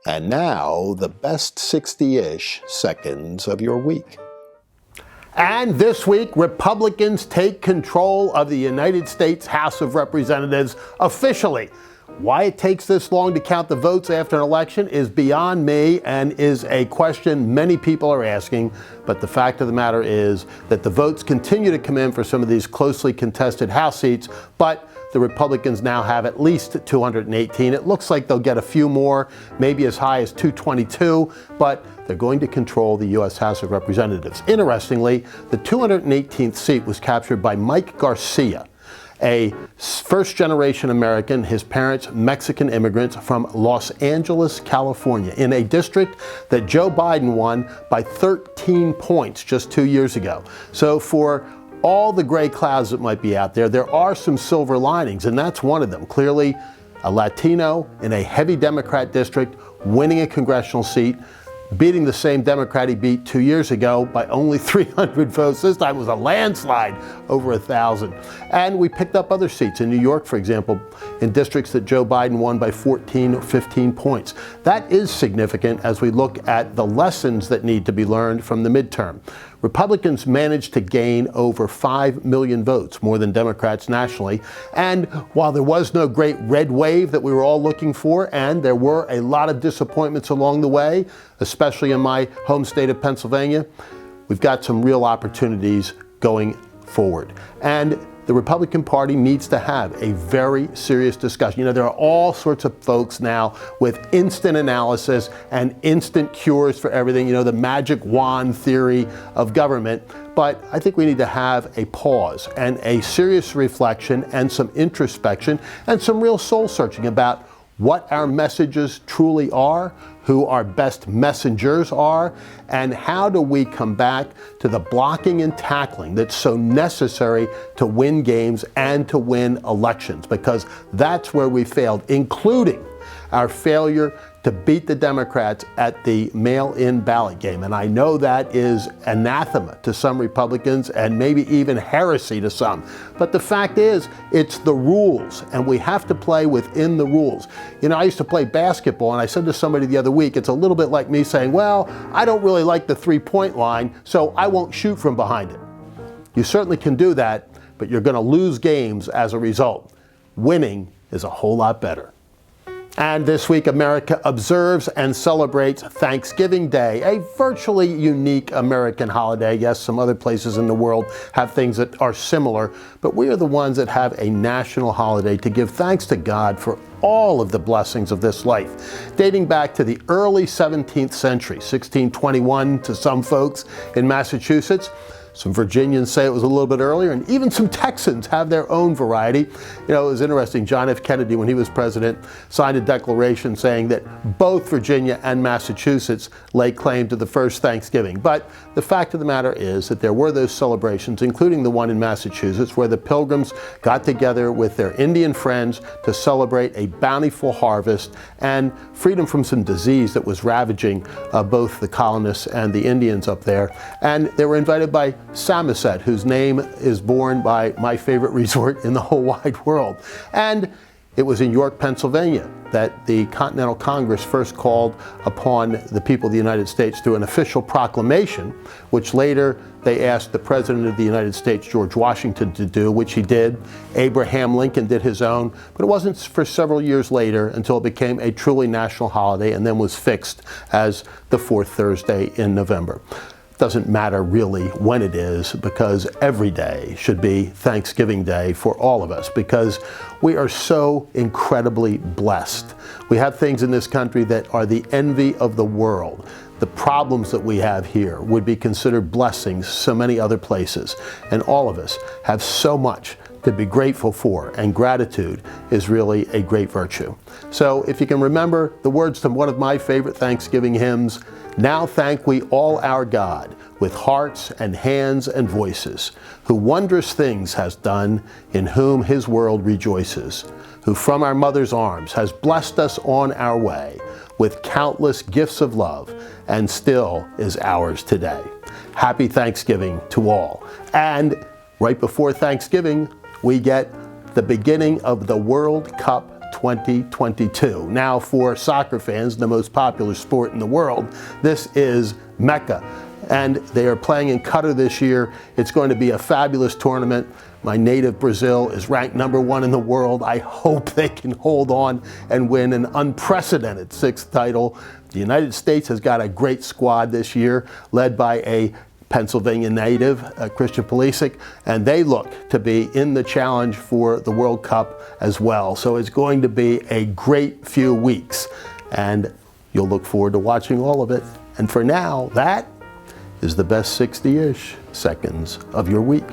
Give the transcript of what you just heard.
And now, the best 60-ish seconds of your week. And this week, Republicans take control of the United States House of Representatives officially. Why it takes this long to count the votes after an election is beyond me and is a question many people are asking. But the fact of the matter is that the votes continue to come in for some of these closely contested House seats, but the Republicans now have at least 218. It looks like they'll get a few more, maybe as high as 222, but they're going to control the U.S. House of Representatives. Interestingly, the 218th seat was captured by Mike Garcia, a first-generation American, his parents Mexican immigrants from Los Angeles, California, in a district that Joe Biden won by 13 points just 2 years ago. So for all the gray clouds that might be out there, there are some silver linings, and that's one of them. Clearly, a Latino in a heavy Democrat district winning a congressional seat, beating the same Democrat he beat 2 years ago by only 300 votes. This time it was a landslide, over 1,000. And we picked up other seats in New York, for example, in districts that Joe Biden won by 14 or 15 points. That is significant as we look at the lessons that need to be learned from the midterm. Republicans managed to gain over 5 million votes, more than Democrats nationally. And while there was no great red wave that we were all looking for, and there were a lot of disappointments along the way, especially in my home state of Pennsylvania, we've got some real opportunities going forward. And the Republican Party needs to have a very serious discussion. You know, there are all sorts of folks now with instant analysis and instant cures for everything, you know, the magic wand theory of government. But I think we need to have a pause and a serious reflection and some introspection and some real soul searching about what our messages truly are, who our best messengers are, and how do we come back to the blocking and tackling that's so necessary to win games and to win elections, because that's where we failed, including our failure to beat the Democrats at the mail-in ballot game. And I know that is anathema to some Republicans and maybe even heresy to some. But the fact is, it's the rules, and we have to play within the rules. You know, I used to play basketball, and I said to somebody the other week, it's a little bit like me saying, well, I don't really like the three-point line, so I won't shoot from behind it. You certainly can do that, but you're going to lose games as a result. Winning is a whole lot better. And this week, America observes and celebrates Thanksgiving Day, a virtually unique American holiday. Yes, some other places in the world have things that are similar, but we are the ones that have a national holiday to give thanks to God for all of the blessings of this life. Dating back to the early 17th century, 1621 to some folks in Massachusetts. Some Virginians say it was a little bit earlier, and even some Texans have their own variety. You know, it was interesting. John F. Kennedy, when he was president, signed a declaration saying that both Virginia and Massachusetts lay claim to the first Thanksgiving. But the fact of the matter is that there were those celebrations, including the one in Massachusetts, where the Pilgrims got together with their Indian friends to celebrate a bountiful harvest and freedom from some disease that was ravaging both the colonists and the Indians up there. And they were invited by Samoset, whose name is borne by my favorite resort in the whole wide world. And it was in York, Pennsylvania, that the Continental Congress first called upon the people of the United States through an official proclamation, which later they asked the President of the United States, George Washington, to do, which he did. Abraham Lincoln did his own, but it wasn't for several years later until it became a truly national holiday and then was fixed as the fourth Thursday in November. Doesn't matter really when it is, because every day should be Thanksgiving Day for all of us, because we are so incredibly blessed. We have things in this country that are the envy of the world. The problems that we have here would be considered blessings so many other places, and all of us have so much to be grateful for, and gratitude is really a great virtue. So if you can remember the words to one of my favorite Thanksgiving hymns, now thank we all our God with hearts and hands and voices, who wondrous things has done, in whom his world rejoices, who from our mother's arms has blessed us on our way with countless gifts of love, and still is ours today. Happy Thanksgiving to all. And right before Thanksgiving, we get the beginning of the World Cup 2022. Now, for soccer fans, the most popular sport in the world, this is Mecca. And they are playing in Qatar this year. It's going to be a fabulous tournament. My native Brazil is ranked #1 in the world. I hope they can hold on and win an unprecedented 6th title. The United States has got a great squad this year, led by a Pennsylvania native, Christian Pulisic, and they look to be in the challenge for the World Cup as well. So it's going to be a great few weeks, and you'll look forward to watching all of it. And for now, that is the best 60-ish seconds of your week.